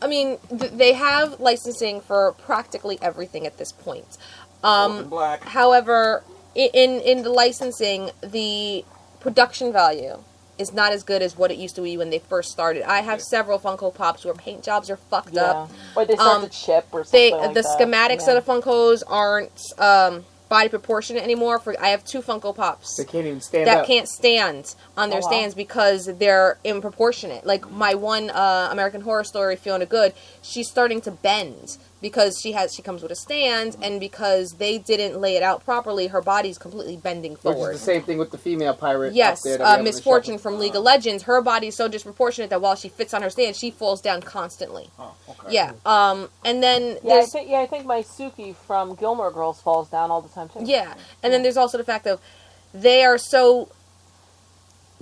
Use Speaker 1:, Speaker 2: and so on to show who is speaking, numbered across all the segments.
Speaker 1: I mean, they have licensing for practically everything at this point.
Speaker 2: Black.
Speaker 1: However, in the licensing, the production value is not as good as what it used to be when they first started. I have several Funko Pops where paint jobs are fucked up.
Speaker 3: Or they start to chip or something like
Speaker 1: the
Speaker 3: that.
Speaker 1: schematics of the Funkos aren't body proportionate anymore. I have 2 Funko Pops.
Speaker 4: They can't even stand
Speaker 1: that
Speaker 4: up.
Speaker 1: can't stand on their stands because they're improportionate. Like my one American Horror Story, Fiona Good, she's starting to bend because she comes with a stand, and because they didn't lay it out properly, her body's completely bending forward.
Speaker 4: Which is the same thing with the female pirate.
Speaker 1: Yes,
Speaker 4: up there
Speaker 1: Miss Fortune from League of Legends. Her body is so disproportionate that while she fits on her stand, she falls down constantly.
Speaker 2: Oh, okay.
Speaker 1: Yeah. And then
Speaker 3: I think my Suki from Gilmore Girls falls down all the time too.
Speaker 1: Yeah, and then there's also the fact of they are so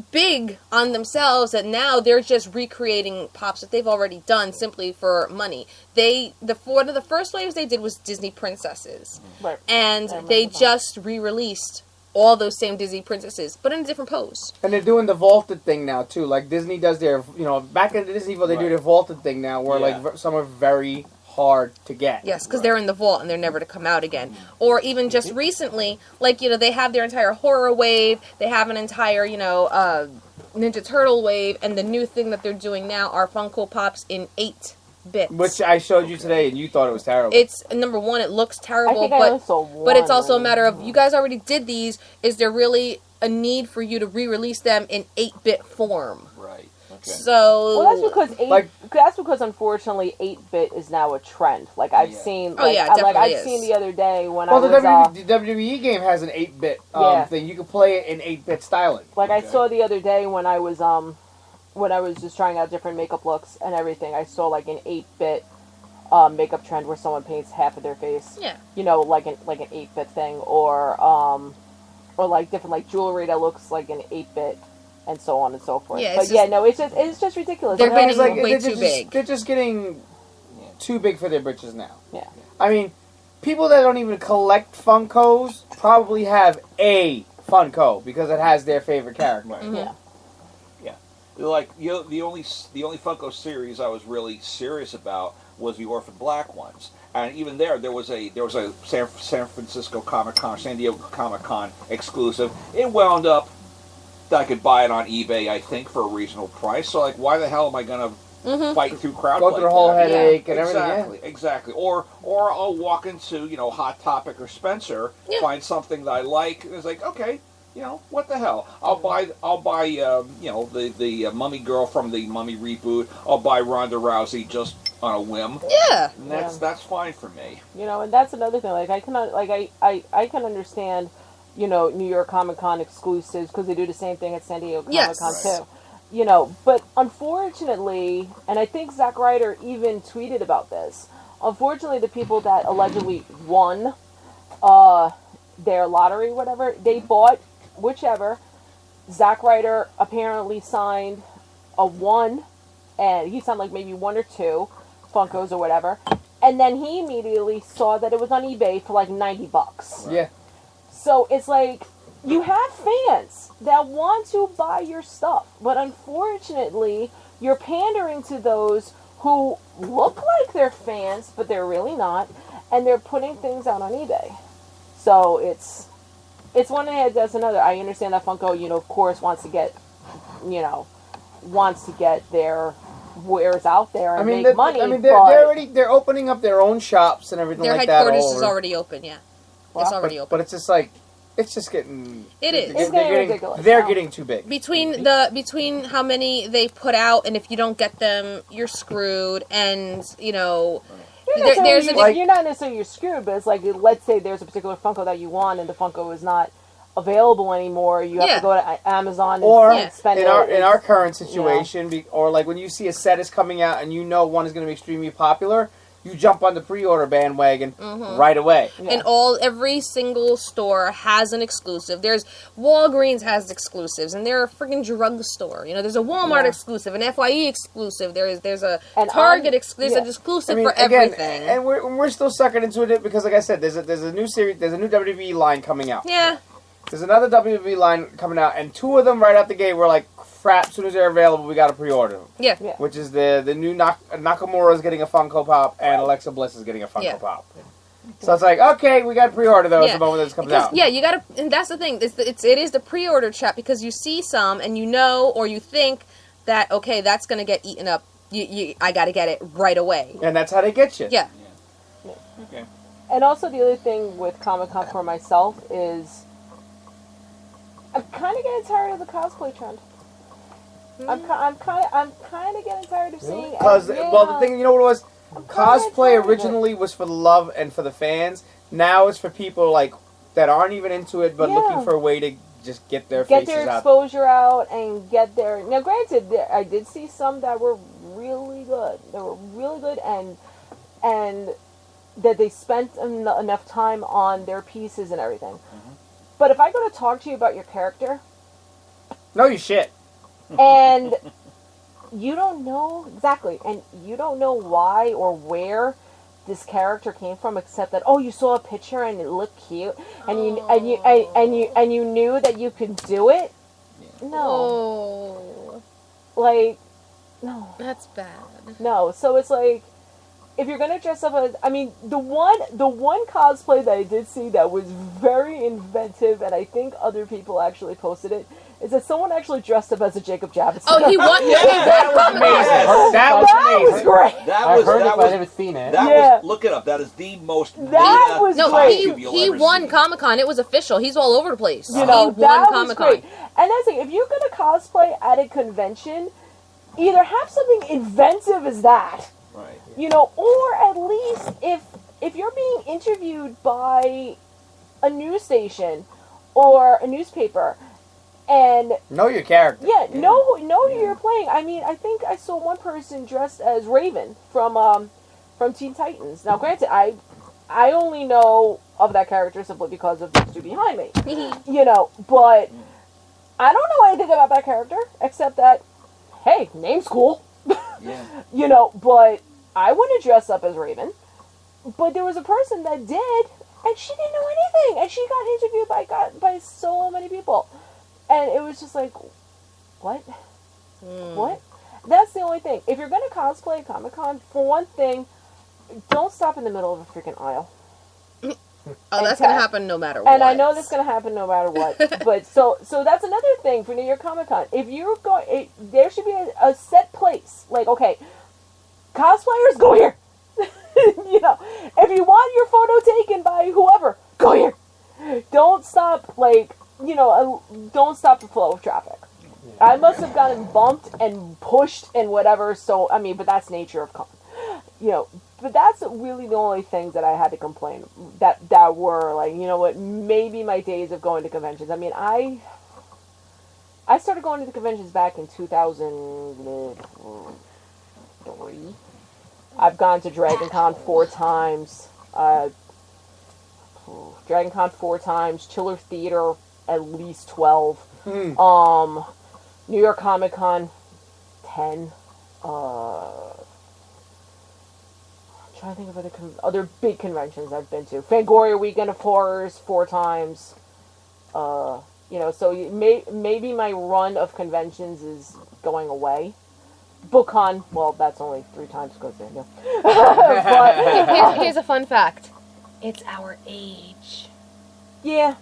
Speaker 1: big on themselves that now they're just recreating pops that they've already done simply for money. One of the first waves they did was Disney princesses,
Speaker 3: right?
Speaker 1: And they just re-released all those same Disney princesses, but in a different pose.
Speaker 4: And they're doing the vaulted thing now too. Like Disney does their, back in the Disney vault, they do their vaulted thing now, where like some are very hard to get.
Speaker 1: Yes, because they're in the vault and they're never to come out again. Or even just recently, like, they have their entire horror wave, they have an entire, Ninja Turtle wave, and the new thing that they're doing now are Funko Pops in 8 bits.
Speaker 4: Which I showed you today and you thought it was terrible.
Speaker 1: It's, number one, it looks terrible, but it's also a matter of, you guys already did these, is there really a need for you to re-release them in 8-bit form?
Speaker 2: Right. Okay.
Speaker 1: So
Speaker 3: that's because unfortunately 8-bit is now a trend. Like I've seen, I've seen the other day when
Speaker 4: the WWE game has an 8-bit thing. You can play it in 8-bit styling.
Speaker 3: Like I saw the other day when I was just trying out different makeup looks and everything. I saw like an 8-bit makeup trend where someone paints half of their face.
Speaker 1: Yeah.
Speaker 3: Like an 8-bit thing, or like different like jewelry that looks like an 8-bit. And so on and so forth. Yeah, but it's just ridiculous.
Speaker 1: They're getting way too big.
Speaker 4: They're just getting too big for their britches now.
Speaker 3: Yeah.
Speaker 4: I mean, people that don't even collect Funkos probably have a Funko because it has their favorite character.
Speaker 2: Right.
Speaker 1: Mm-hmm.
Speaker 2: Yeah. Like the only Funko series I was really serious about was the Orphan Black ones. And even there was a San Francisco Comic-Con, San Diego Comic-Con exclusive. It wound up I could buy it on eBay, I think, for a reasonable price. So, like, why the hell am I going to fight through crowds
Speaker 4: go through the whole headache and
Speaker 2: everything? Exactly. Or I'll walk into, Hot Topic or Spencer, find something that I like, and it's like, okay, what the hell? I'll buy the Mummy Girl from the Mummy reboot. I'll buy Ronda Rousey just on a whim.
Speaker 1: Yeah.
Speaker 2: And that's fine for me.
Speaker 3: And that's another thing. Like, I can understand. New York Comic Con exclusives because they do the same thing at San Diego Comic Con too. But unfortunately, and I think Zack Ryder even tweeted about this. Unfortunately, the people that allegedly won their lottery, whatever, they bought whichever. Zack Ryder apparently signed a 1, and he signed like maybe 1 or 2 Funkos or whatever, and then he immediately saw that it was on eBay for like $90.
Speaker 4: Yeah.
Speaker 3: So it's like, you have fans that want to buy your stuff, but unfortunately, you're pandering to those who look like they're fans, but they're really not, and they're putting things out on eBay. So it's one head does another. I understand that Funko, of course, wants to get their wares out there and make money.
Speaker 4: I mean, they're opening up their own shops and everything like that.
Speaker 1: Their headquarters is already open, yeah.
Speaker 3: Well,
Speaker 1: it's already open.
Speaker 4: But it's just like, it's just getting...
Speaker 1: It is.
Speaker 3: It's getting ridiculous.
Speaker 4: They're getting too big.
Speaker 1: Between how many they put out, and if you don't get them, you're screwed, and,
Speaker 3: you're not necessarily you're screwed, but it's like, let's say there's a particular Funko that you want, and the Funko is not available anymore. You have to go to Amazon and spend
Speaker 4: in our current situation, or like when you see a set is coming out and one is going to be extremely popular, you jump on the pre-order bandwagon right away.
Speaker 1: Yeah. And every single store has an exclusive. There's Walgreens has exclusives, and they're a freaking drugstore. There's a Walmart exclusive, an FYE exclusive. There's a Target exclusive. There's an exclusive for everything.
Speaker 4: And we're still sucking into it because, like I said, there's a new series, there's a new WWE line coming out.
Speaker 1: Yeah.
Speaker 4: There's another WWE line coming out, and 2 of them right out the gate were like crap. As soon as they're available, we got to pre-order them.
Speaker 1: Yeah.
Speaker 4: Which is the new Nakamura is getting a Funko Pop and Alexa Bliss is getting a Funko Pop. So it's like, okay, we got to pre-order those the moment this comes out.
Speaker 1: Yeah, you got to, and that's the thing. It is the pre-order trap because you see some and you know or you think that, okay, that's going to get eaten up. I got to get it right away.
Speaker 4: And that's how they get you.
Speaker 1: Yeah.
Speaker 2: Okay.
Speaker 3: And also the other thing with Comic-Con for myself is I'm kind of getting tired of the cosplay trend. I'm kind of getting tired of seeing.
Speaker 4: Because the thing, you know what it was? Cosplay originally was for the love and for the fans. Now it's for people like that aren't even into it, but looking for a way to just get their faces out.
Speaker 3: Get their exposure out and get their. Now, granted, I did see some that were really good. They were really good, and that they spent enough time on their pieces and everything. Mm-hmm. But if I go to talk to you about your character,
Speaker 4: no, you shit.
Speaker 3: And you don't know exactly, and you don't know why or where this character came from, except that you saw a picture and it looked cute, and you knew that you could do it. Yeah. No, no,
Speaker 1: that's bad.
Speaker 3: No, so it's like if you're gonna dress up as, the one cosplay that I did see that was very inventive, and I think other people actually posted it. Is that someone actually dressed up as a Jacob Javits?
Speaker 1: Oh, he won!
Speaker 4: That was amazing. That was
Speaker 3: great.
Speaker 5: I've heard it, but I haven't seen it.
Speaker 2: Look it up. That is the most.
Speaker 3: That was great.
Speaker 1: He won Comic-Con. It was official. He's all over the place.
Speaker 3: You know, he won Comic-Con. And that's it. If you're going to cosplay at a convention, either have something inventive as that,
Speaker 2: right?
Speaker 3: You know, or at least if you're being interviewed by a news station or a newspaper. And
Speaker 4: know your character.
Speaker 3: Yeah, know who you're playing. I think I saw one person dressed as Raven from Teen Titans. Now, granted, I only know of that character simply because of these two behind me. You know, but I don't know anything about that character except that, hey, name's cool.
Speaker 2: Yeah.
Speaker 3: You know, but I wouldn't dress up as Raven. But there was a person that did, and she didn't know anything, and she got interviewed by so many people. And it was just like, what? What? That's the only thing. If you're going to cosplay at Comic-Con, for one thing, don't stop in the middle of a freaking aisle.
Speaker 1: That's going to happen no matter what.
Speaker 3: And I know that's going to happen no matter what. But so that's another thing for New York Comic-Con. If you're going, there should be a set place. Like, okay, cosplayers, go here. You know, if you want your photo taken by whoever, go here. Don't stop, don't stop the flow of traffic. I must have gotten bumped and pushed and whatever, so, but that's nature of con. You know, but that's really the only things that I had to complain that were, like, you know what, maybe my days of going to conventions. I started going to the conventions back in 2003. I've gone to DragonCon 4 times, DragonCon 4 times, Chiller Theater at least 12. New York Comic Con 10. I'm trying to think of other big conventions I've been to. Fangoria Weekend of Horrors 4 times. You know, so maybe my run of conventions is going away. BookCon, well, that's only 3 times because there. No.
Speaker 1: But here's a fun fact. It's our age.
Speaker 3: Yeah.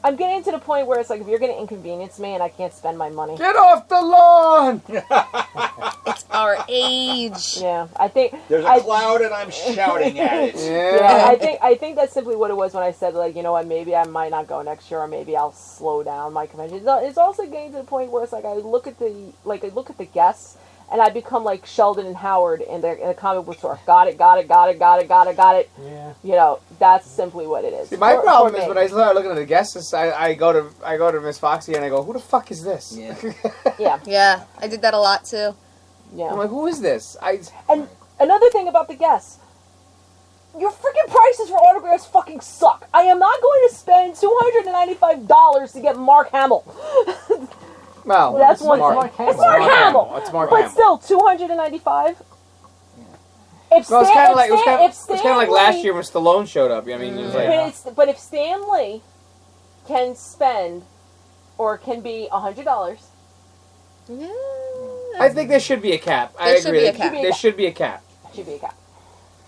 Speaker 3: I'm getting to the point where it's like, if you're going to inconvenience me and I can't spend my money.
Speaker 4: Get off the lawn!
Speaker 1: It's our age.
Speaker 3: Yeah, I think...
Speaker 2: There's a cloud and I'm shouting at it.
Speaker 3: Yeah, I think that's simply what it was when I said, like, you know what, maybe I might not go next year, or maybe I'll slow down my convention. It's also getting to the point where it's like, I look at the guests, and I become like Sheldon and Howard in the comic book store. Got it.
Speaker 4: Yeah.
Speaker 3: You know, that's simply what it is.
Speaker 4: See, my problem is when I start looking at the guests, I go to Miss Foxy and I go, who the fuck is this?
Speaker 2: Yeah.
Speaker 1: Yeah, I did that a lot too.
Speaker 3: Yeah.
Speaker 4: I'm like, who is this?
Speaker 3: And another thing about the guests, your freaking prices for autographs fucking suck. I am not going to spend $295 to get Mark Hamill.
Speaker 4: Well,
Speaker 3: that's one.
Speaker 4: Mark
Speaker 3: It's Mark Hamill.
Speaker 4: It's Mark
Speaker 3: but
Speaker 4: Hamill.
Speaker 3: Still, $295.
Speaker 4: It was kind of like last year when Stallone showed up. I mean, it was like,
Speaker 3: but if Stan Lee can spend or can be $100
Speaker 1: Yeah.
Speaker 4: I think there should be a cap. I agree. There should be a cap.
Speaker 3: Should be a cap.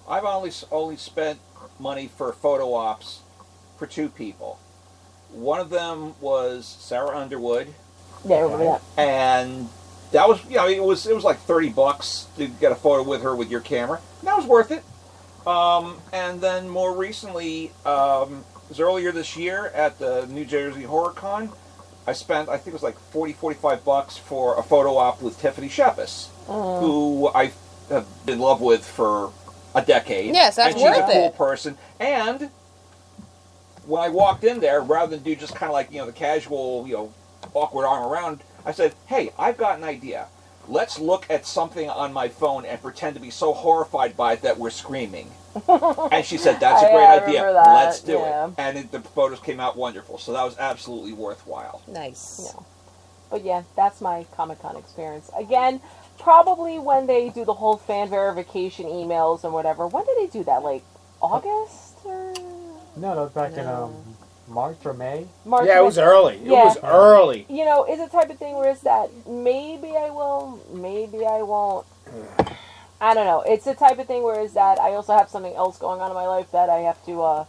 Speaker 2: I've only spent money for photo ops for 2 people. One of them was Sarah Underwood.
Speaker 3: Yeah, I remember that.
Speaker 2: And that was, it was like $30 to get a photo with her with your camera. And that was worth it. And then more recently, it was earlier this year at the New Jersey Horror Con. I spent, I think it was like $45 for a photo op with Tiffany Shepis, who I have been in love with for a decade.
Speaker 1: Yes, that's worth it.
Speaker 2: And she's a cool person. And when I walked in there, rather than do just kind of like, the casual, awkward arm around, I said, hey, I've got an idea. Let's look at something on my phone and pretend to be so horrified by it that we're screaming. And she said, that's a great idea. Let's do it. And the photos came out wonderful. So that was absolutely worthwhile.
Speaker 1: Nice.
Speaker 3: Yeah. But yeah, that's my Comic-Con experience. Again, probably when they do the whole fan verification emails and whatever. When did they do that? Like August? Or?
Speaker 5: No, that was back in March or May.
Speaker 4: Yeah, it was early. It was early.
Speaker 3: It's a type of thing where it's that maybe I will, maybe I won't. I don't know. It's the type of thing where it's that I also have something else going on in my life that I have to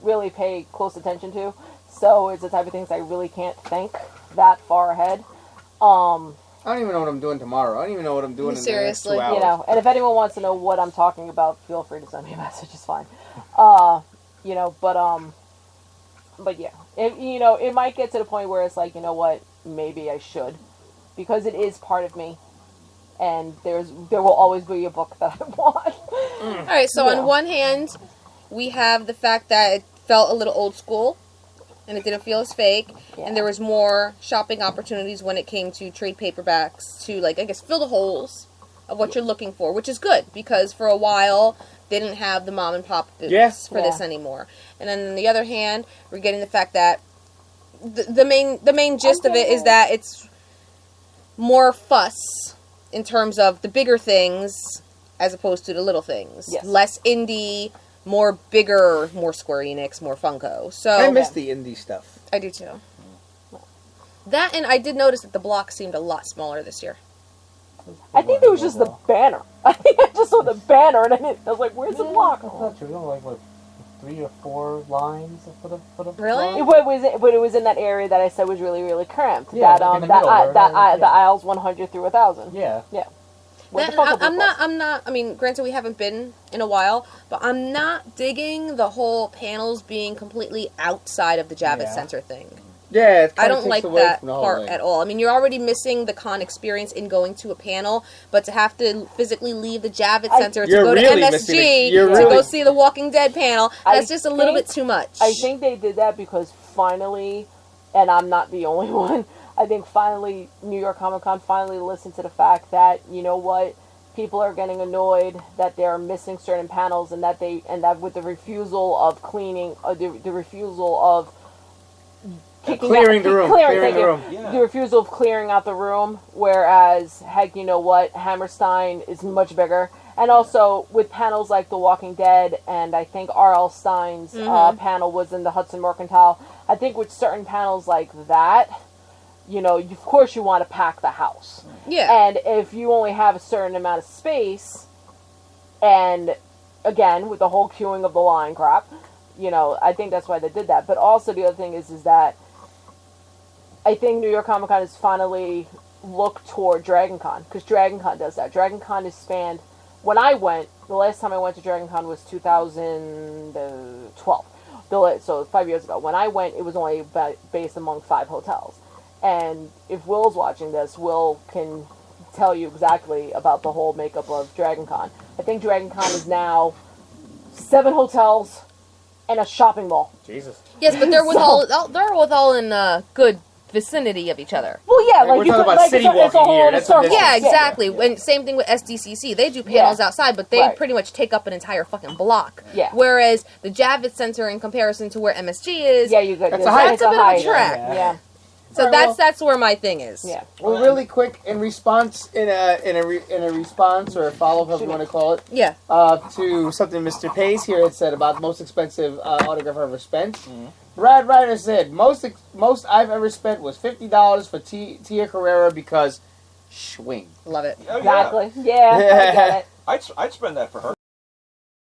Speaker 3: really pay close attention to. So it's the type of things I really can't think that far ahead.
Speaker 4: I don't even know what I'm doing tomorrow. I don't even know what I'm doing in the next 2 hours.
Speaker 3: And if anyone wants to know what I'm talking about, feel free to send me a message. It's fine. But yeah, it might get to the point where it's like, maybe I should, because it is part of me, and there will always be a book that I want.
Speaker 1: All right, so on one hand, we have the fact that it felt a little old school, and it didn't feel as fake, and there was more shopping opportunities when it came to trade paperbacks to, fill the holes of what you're looking for, which is good, because for a while they didn't have the mom and pop booths for this anymore. And then on the other hand, we're getting the fact that the main gist of it is that it's more fuss in terms of the bigger things as opposed to the little things.
Speaker 3: Yes.
Speaker 1: Less indie, more bigger, more Square Enix, more Funko. So
Speaker 4: I miss the indie stuff.
Speaker 1: I do too. That, and I did notice that the block seemed a lot smaller this year.
Speaker 3: I think it was just the banner. I think I just saw the banner and I was like, "Where's the block?"
Speaker 5: That's not true. Like 3 or 4 lines for the
Speaker 1: Really?
Speaker 5: block.
Speaker 3: It was in that area that I said was really, really cramped.
Speaker 5: Yeah,
Speaker 3: that
Speaker 5: in the middle,
Speaker 3: the aisles 100 through 1,000.
Speaker 5: Yeah.
Speaker 3: Yeah.
Speaker 1: I'm not. I mean, granted, we haven't been in a while, but I'm not digging the whole panels being completely outside of the Javits Center thing.
Speaker 4: Yeah,
Speaker 1: I don't like that part at all. I mean, you're already missing the con experience in going to a panel, but to have to physically leave the Javits Center to go to MSG to go see the Walking Dead panel, that's just a little bit too much.
Speaker 3: I think they did that because finally, and I'm not the only one, I think finally New York Comic Con finally listened to the fact that, you know what, people are getting annoyed that they're missing certain panels, and that with the refusal of cleaning, the refusal of
Speaker 4: clearing the room.
Speaker 3: Yeah. The refusal of clearing out the room, whereas, heck, you know what, Hammerstein is much bigger. And also, with panels like The Walking Dead, and I think R.L. Stein's panel was in the Hudson Mercantile, I think with certain panels like that, of course you want to pack the house.
Speaker 1: Yeah.
Speaker 3: And if you only have a certain amount of space, and, again, with the whole queuing of the line crap, I think that's why they did that. But also the other thing is that I think New York Comic Con has finally looked toward Dragon Con, because Dragon Con does that. Dragon Con is spanned. When I went, the last time I went to Dragon Con was 2012. So 5 years ago. When I went, it was only based among 5 hotels. And if Will's watching this, Will can tell you exactly about the whole makeup of Dragon Con. I think Dragon Con is now 7 hotels and a shopping mall.
Speaker 4: Jesus.
Speaker 1: Yes, but they're all in good vicinity of each other.
Speaker 3: Well, yeah,
Speaker 4: we're talking about city walking here. That's
Speaker 1: yeah, exactly. And same thing with SDCC. They do panels outside, but they pretty much take up an entire fucking block.
Speaker 3: Yeah.
Speaker 1: Whereas the Javits Center, in comparison to where MSG is,
Speaker 3: that's a bit of
Speaker 1: a trek.
Speaker 3: Yeah.
Speaker 1: So that's where my thing is.
Speaker 3: Yeah.
Speaker 4: Well, really quick, in response, in a response or a follow-up, however you want to call it.
Speaker 1: Yeah.
Speaker 4: To something Mr. Pace here had said about the most expensive autograph I've ever spent. Mm-hmm. Rad Ryder said most I've ever spent was $50 for Tia Carrera because Schwing.
Speaker 1: Love it.
Speaker 2: Oh,
Speaker 3: Exactly. Yeah, I get it.
Speaker 2: I'd spend that for her.